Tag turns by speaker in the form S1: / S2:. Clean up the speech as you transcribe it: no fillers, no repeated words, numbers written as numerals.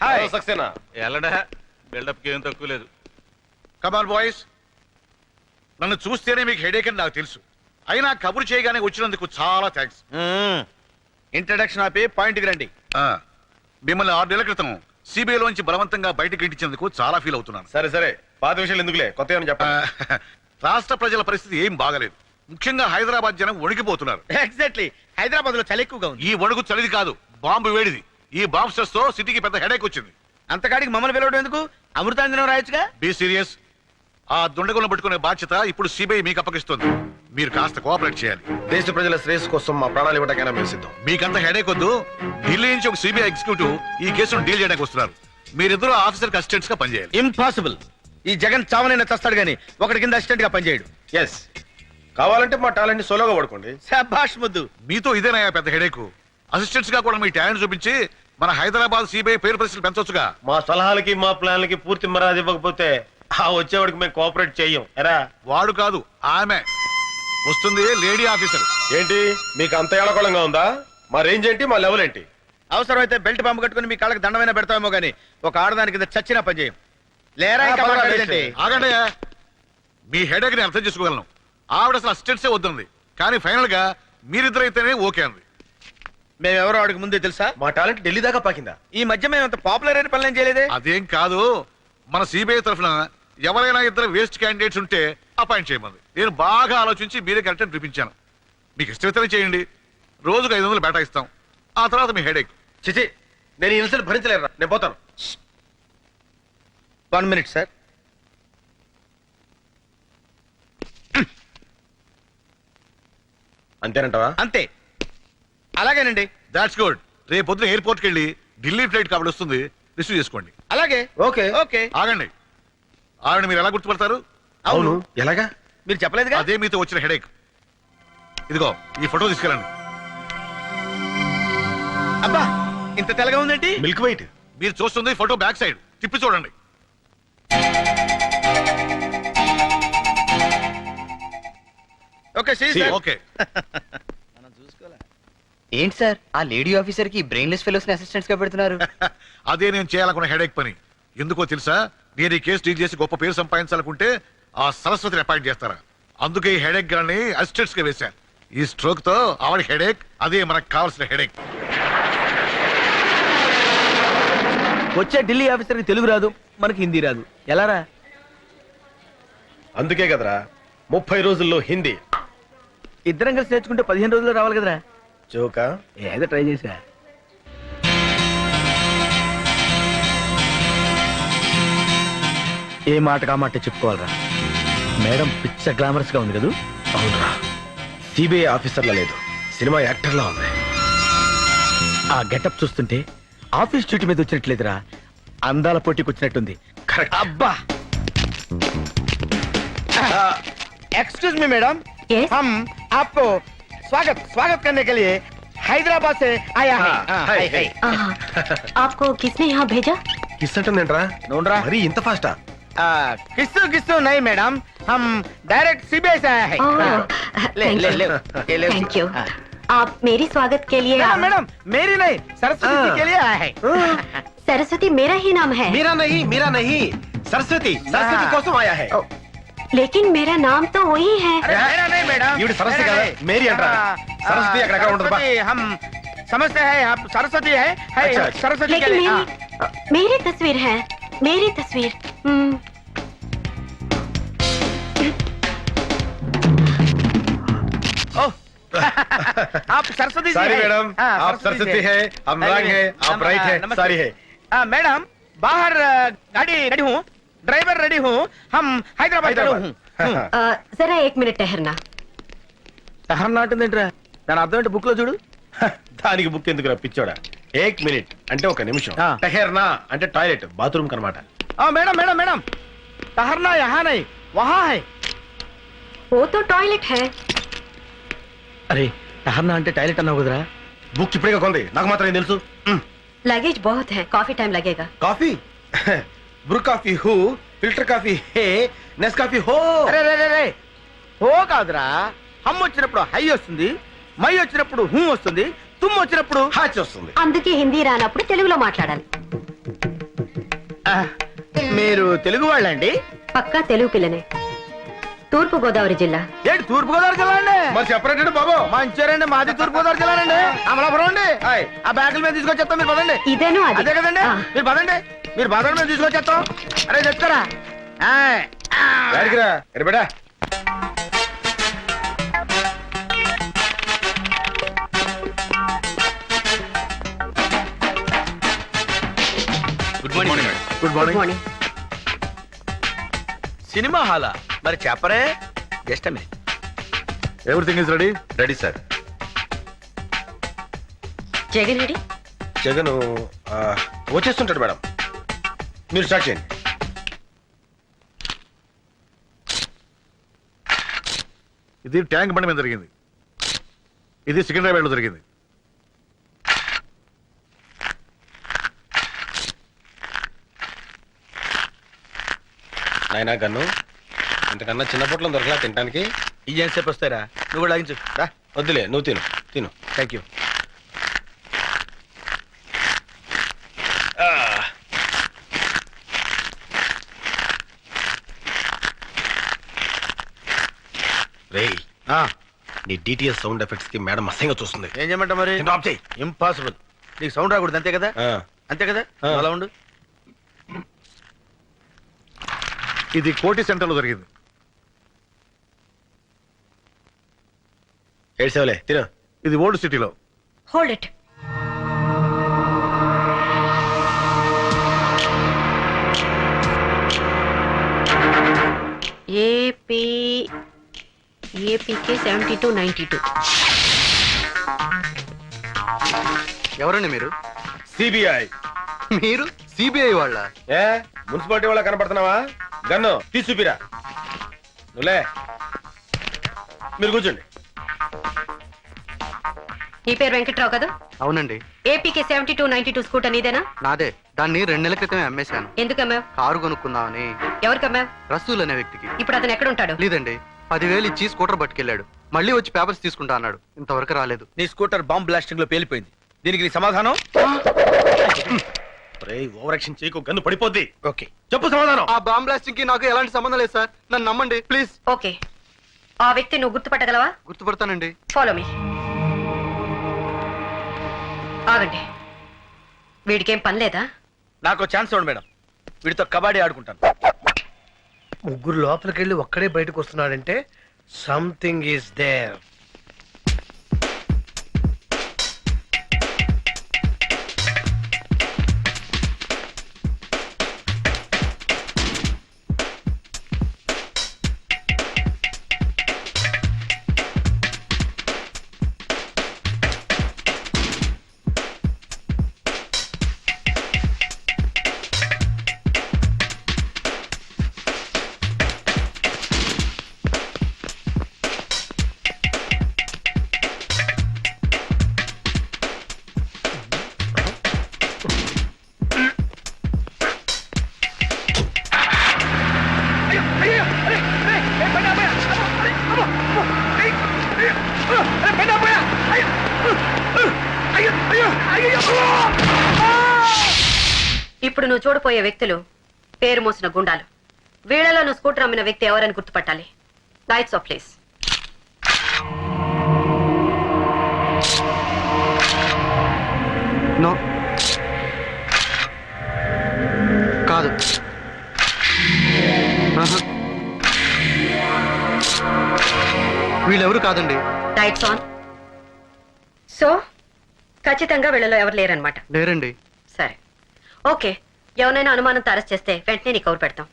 S1: Hi Saxena.
S2: ఎల్లడా buildup ఏం తక్కువ లేదు.
S3: కమాన్ బాయ్స్, నన్ను చూస్తేనే మీకు హెడేక్ అని నాకు తెలుసు. అయినా కబురు చేయగానే వచ్చినందుకు చాలా థ్యాంక్స్.
S1: ఇంట్రడక్షన్ ఆపి పాయింట్కి రండి.
S3: మిమ్మల్ని 6 నెలల క్రితం సిబిఐలోంచి బలవంతంగా బయటకు ఇంటించేందుకు చాలా ఫీల్ అవుతున్నాను.
S1: సరే సరే, పాత విషయాలు ఎందుకులే, కొత్త ఏమని చెప్పండి.
S3: రాష్ట్ర ప్రజల పరిస్థితి ఏం బాగలేదు. ముఖ్యంగా హైదరాబాద్ జనం వణికిపోతున్నారు.
S1: ఎగ్జాక్ట్లీ, హైదరాబాద్ లో చలి ఎక్కువగా ఉంది.
S3: ఈ వణుకు చలిది కాదు, బాంబు వేడిది. ఈ బాంబ్ స్ట్రెస్ తో సిటీకి పెద్ద హెడేక్ వచ్చింది.
S1: అంతకాడికి మమ్మల్ని పిలవడం ఎందుకు? అమృతాంజనం రాయొచ్చుగా.
S3: Be serious. ఆ దుండగులను పట్టుకునే బాధ్యత ఇప్పుడు సిబిఐ మీకు అప్పగిస్తుంది. మీరు కాస్త కోఆపరేట్ చేయాలి.
S4: దేశ ప్రజల శ్రేయస్సు కోసం మా ప్రాణాలు ఇవ్వడానికైనా మేము సిద్ధం.
S3: మీకంత హెడేక్ వద్దు. ఢిల్లీ నుంచి ఒక సిబిఐ ఎగ్జిక్యూటివ్ ఈ కేసును డీల్ చేయడానికి వస్తున్నారు. మీరిద్దరు ఆఫీసర్ అసిస్టెంట్స్ గా పనిచేయాలి.
S1: ఇంపాసిబుల్. ఈ జగన్ చావనైనా చస్తాడు గానీ ఒకటి కింద అసిస్టెంట్ గా పనిచేయడు.
S4: ఎస్, కావాలంటే మా టాలెంట్ సోలోగా పడుకోండి.
S1: శభాష్ ముద్దు.
S3: మీతో ఇదేనా పెద్ద హెడేక్? అసిస్టెంట్స్ గా కూడా మీ టాలెంట్ చూపించి మన హైదరాబాద్ సిబిఐ పేరు ప్రశ్నలు పెంచొచ్చుగా.
S4: మా సలహాలకి మా ప్లాన్లకి పూర్తి మర్యాద ఇవ్వకపోతే ఆ వచ్చేవాడికి మేము కోఆపరేట్ చెయ్యం. ఎరా,
S3: వాడు కాదు, ఆమె వస్తుంది, లేడీ ఆఫీసర్.
S4: ఏంటి మీకు అంత ఏడకోళంగా ఉందా? మా రేంజ్ ఏంటి, మా లెవెల్ ఏంటి?
S1: అవసరమైతే బెల్ట్ పంపు కట్టుకుని మీ కాళ్ళకి దండమైనా పెడతామేమో గానీ ఒక ఆడదాని కింద చచ్చినా పనిచేయం. లేరా ఇంకా మాట్లాడేదండి.
S3: ఆగండి, మీ హెడేక్ ని అర్థం చేసుకోగలను. ఆవిడ అసలు అసిస్టెంట్సే వద్దుంది, కానీ ఫైనల్ గా మీరిద్దరైతేనే ఓకే అంది.
S1: మేమెవరో ఆడికి ముందే తెలుసా?
S4: మా టాలెంట్ ఢిల్లీ దాకా పాకిందా?
S1: ఈ మధ్య మేము అంత పాపులర్ అయిన పనులు ఏం చేయలేదే.
S3: అదేం కాదు, మన సిబిఐ తరఫున ఎవరైనా ఇద్దరు వేస్ట్ క్యాండిడేట్స్ ఉంటే అపాయింట్ చేయమంది. నేను బాగా ఆలోచించి మీరే కరెక్ట్ అని చూపించాను. మీకు ఇష్టమైతేనే చేయండి. రోజుకు 500 బేటా ఇస్తాం. ఆ తర్వాత మీ హెడేక్.
S4: చిచి, నేను ఈ ఇన్సల్ట్ భరించలేరా, నేను పోతాను.
S1: 1 minute సార్.
S4: అంతేనంటావా?
S1: అంతే, అలాగేనండి.
S3: That's good. రేపు పొద్దున ఎయిర్పోర్ట్కి వెళ్ళి ఢిల్లీ ఫ్లైట్ కాబట్టి వస్తుంది, రిసీవ్ చేసుకోండి.
S1: అలాగే.
S4: Okay
S1: okay.
S3: ఆగండి, ఆవిడ మీరు ఎలా గుర్తుపడతారు?
S4: అవును, ఎలాగా?
S1: మీరు చెప్పలేదుగా.
S3: అదే మీతో వచ్చిన హెడేక్. ఇదిగో ఈ ఫోటో తీసుకెళ్ళండి.
S1: అబ్బా, ఇంత తెల్లగా ఉందేంటి?
S4: Milk white.
S3: మీరు చూస్తుంది ఫోటో బ్యాక్ సైడ్, తిప్పి చూడండి.
S1: Okay
S3: okay.
S5: ఏంటి సార్, ఆ లేడీ ఆఫీసర్ కి బ్రెయిన్లెస్ ఫెలోస్ ని అసిస్టెంట్స్ గా పెడుతున్నారు?
S3: అదే నేను చేయాలనుకున్న హెడేక్ పని. ఎందుకో తెలుసా? నేను ఈ కేసు డీల్ చేసి గొప్ప పేరు సంపాదించాలనుకుంటే ఆ సరస్వతిని అపాయింట్ చేస్తారా? అందుకే ఈ హెడేక్ గాని అసిస్టెంట్స్ గా వేశాను. ఈ స్ట్రోక్ తో ఆవిడ హెడేక్, అదే మనకు కావాల్సిన హెడేక్.
S1: వచ్చే ఢిల్లీ ఆఫీసర్ కి తెలుగు రాదు, మనకి హిందీ రాదు, ఎలారా?
S4: అందుకే కదరా 30 రోజుల్లో హిందీ.
S1: ఇద్దరం కలిసి నేర్చుకుంటే 15 రోజుల్లో రావాలి కదరా.
S4: జోకా?
S1: ఏదో ట్రై చేసా. ఏ మాట కా మాట చెప్పుకోవాలరా. మేడం పిచ్చ గ్లామరస్ గా ఉంది కదా.
S4: అవునరా, సిబిఐ ఆఫీసర్లా లేదు, సినిమా యాక్టర్లా ఉంది.
S1: ఆ గెటప్ చూస్తుంటే ఆఫీస్ డ్యూటీ మీద వచ్చినట్లేదురా, అందాల పోటీకి వచ్చినట్టుంది.
S4: కరెక్ట్.
S1: అబ్బా, एक्सक्यूज मी मैडम, हम आपको स्वागत स्वागत करने के लिए हैदराबाद से आया है.
S6: आपको किसने यहाँ भेजा?
S4: కిస్ అంటుందేంట్రా?
S1: नोंडरा
S4: మరి ఇంత ఫాస్టా?
S1: किस्सू किस्सू नहीं मैडम, हम डायरेक्ट सीबीआई से आया है. ले ले ले ले.
S6: Thank you. आप मेरी स्वागत के लिए?
S1: मैडम मेरी नहीं, सरस्वती जी के लिए आया है.
S6: सरस्वती मेरा ही नाम है.
S4: మీరా नहीं సరస్వతి, సరస్వతి కోసం ఆయా హై.
S6: लेकिन मेरा नाम तो वही है.
S1: मेरा नहीं मैडम,
S4: ఈవిడ సరస్వతి కదా, మేరీ అంటారా? సరస్వతి అక్కడ ఉండదు.
S1: हम समझते हैं आप सरस्वती है.
S4: अच्छा,
S1: सरस्वती के
S6: लेकिन
S1: लिए
S6: मेरी तस्वीर है, मेरी तस्वीर.
S1: आप सरस्वती जी
S4: सारी
S1: हैं?
S4: मैडम, आप सरस्वती है, हम रंग है, आप राइट है, सारी है.
S1: मैडम बाहर गाड़ी रेडी हूँ, ड्राइवर रेडी हूँ, हम हैदराबाद रेडी हूँ.
S6: जरा 1 मिनट ठहरना.
S1: సహనం నాటుందేంట్రా? దాని అర్థం ఏంటి బుక్ లో చూడు.
S4: దానికి బుక్ ఎందుకు పిచ్చోడా? 1 మినిట్ అంటే 1 నిమిషం.
S1: ఆ.
S4: టహర్నా అంటే టాయిలెట్, బాత్రూమ్ కనమాట.
S1: मैडम मैडम मैडम, ठहरना यहाँ नहीं, वहाँ है.
S6: वो तो टॉयलेट है.
S1: అరే, ठहरना అంటే టాయిలెట్ అన్నావు కదరా.
S4: బుక్ ఇప్పుడే కొంది, నాకు మాత్రం ఏం తెలుసు.
S6: लगेज बहुत है, काफी टाइम लगेगा.
S4: కాఫీ బ్రూ కాఫీ హూ, ఫిల్టర్ కాఫీ హే, నెస్ కాఫీ హో.
S1: అరే రే రే రే, ఓ కాదురా, హమ్ వచ్చినప్పుడు హై వస్తుంది, మై వచ్చినప్పుడు హూ వస్తుంది, తుమ్ము వచ్చినప్పుడు
S4: హాచి వస్తుంది.
S6: అందుకే హిందీ రానప్పుడు తెలుగులో మాట్లాడాలి.
S1: ఆ, మీరు తెలుగు వాళ్ళండి?
S6: పక్కా తెలుగు పిల్లనే. తూర్పు గోదావరి జిల్లా.
S1: ఏంటి తూర్పు గోదావరి జిల్లా అండి?
S4: మరి చెప్పరేంటి బాబు?
S1: మంచిర్యాలండి, మాది తూర్పు గోదావరి జిల్లా అండి. అమలాపురం అండి.
S4: హాయ్.
S1: ఆ బ్యాగుల మీద తీసుకొచ్చేస్తాం, మీరు పదండి.
S6: ఇదేను అది.
S1: అదే కదండి,
S6: ఆ.
S1: మీరు పదండి. మీరు పదండి, మేము తీసుకొచ్చేస్తాం. అరే తెచ్చుకోరా. ఆయ్. ఆ.
S4: రా ఎరబెడా.
S5: Good morning madam.
S3: Good
S6: good
S3: morning.
S6: Morning.
S1: Cinema హాలా? మరి చెప్పరే. Just minute.
S3: Everything is ready.
S2: Ready sir.
S6: Jagan Reddy.
S4: Jagan వచ్చేస్తుంటాడు మేడం, మీరు స్టార్ట్ చేయండి.
S3: ఇది ట్యాంక్ బండి మీద జరిగింది. ఇది సికింద్రాబాద్ లో జరిగింది.
S4: నాయనా గన్ను, ఇంతకన్నా చిన్న పొట్లో దొరకలా తినడానికి?
S1: ఈ సేపు వస్తారా? నువ్వు కూడా లాగించు రా.
S4: వద్దులే, నువ్వు తిను తిను.
S1: Thank you.
S4: రేయ్, నీ డిటిఎస్ సౌండ్ ఎఫెక్ట్స్ కి మేడం అసహ్యంగా చూస్తుంది.
S1: ఏం చేయమంటావు మరి?
S4: ఆఫ్ చేయి.
S1: ఇంపాసిబుల్. నీకు సౌండ్ రాకూడదు, అంతే కదా? అంతే కదా?
S4: ఆ.
S1: అలా ఉండు.
S3: ఇది కోటి సెంటర్ లో జరిగింది.
S4: ఏడ్సేవలే, తిను.
S3: ఇది ఓల్డ్ సిటీలో.
S6: Hold it. ఏపీకే 7292.
S5: ఎవరండి మీరు?
S4: సిబిఐ.
S5: మీరు సిబిఐ వాళ్ళ?
S4: ఏ మున్సిపాలిటీ వాళ్ళ కనపడుతున్నావా? గన్ను తీసి చూపిరా. నువ్వులే, మీరు కూర్చోండి.
S6: ఈ పేరు వెంకట్రావు కదా?
S5: అవునండి,
S6: ఏపీకే 7292 స్కూటర్ నీదేనా?
S5: నాదే. దాన్ని 2 నెలల క్రితమే అమ్మేశాను.
S6: ఎందుకు అమ్మావు?
S5: కారు కొనుక్కుందామని.
S6: ఎవరికి అమ్మావు?
S5: రసూల్ అనే వ్యక్తికి.
S6: ఇప్పుడు అతను ఎక్కడ ఉంటాడు?
S5: లేదండి, 10,000 ఇచ్చి స్కూటర్ పట్టుకెళ్ళాడు. మళ్ళీ వచ్చి పేపర్స్ తీసుకుంటా అన్నాడు. ఇంతవరకు రాలేదు.
S1: నీ స్కూటర్ బాంబ్ బ్లాస్టింగ్ లో పేలిపోయింది. దీనికి నీ సమాధానం?
S4: ఓవర్ యాక్షన్ చేయకు, గన్ను పడిపోద్ది.
S1: ఓకే.
S4: చెప్పు సమాధానం.
S5: ఆ బాంబ్ బ్లాస్టింగ్ కి నాకు ఎలాంటి సంబంధం లేదు సార్. నన్ను నమ్మండి ప్లీజ్.
S6: ఓకే. ఆ వ్యక్తి నువ్వు గుర్తుపట్టగలవా?
S5: గుర్తుపడతానండి.
S6: Follow me. ఆగండి. వీడికేం పని లేదా?
S1: నాకు ఛాన్స్ ఇవ్వండి మేడం, వీడితో కబడ్డీ ఆడుకుంటాను.
S7: ముగ్గురు లోపలికి వెళ్ళి ఒక్కడే బయటకు వస్తున్నాడంటే సంథింగ్ ఈస్ దేర్.
S6: ఇప్పుడు నువ్వు చూడపోయే వ్యక్తులు పేరు మోసిన గుండాలు. వీళ్ళలో నువ్వు స్కూటర్ అమ్మిన వ్యక్తి ఎవరని గుర్తుపట్టాలి. Lights off please.
S5: నో, కాదు. ఆహా. వీళ్ళెవరు కాదండి.
S6: Lights on. సో ఖచ్చితంగా వీళ్ళలో ఎవరు లేరనమాట.
S5: లేరండి.
S6: సరే, ఓకే. ఎవరైనా అనుమానంతో అరెస్ట్ చేస్తే వెంటనే నీకు కవర్ పెడతాం.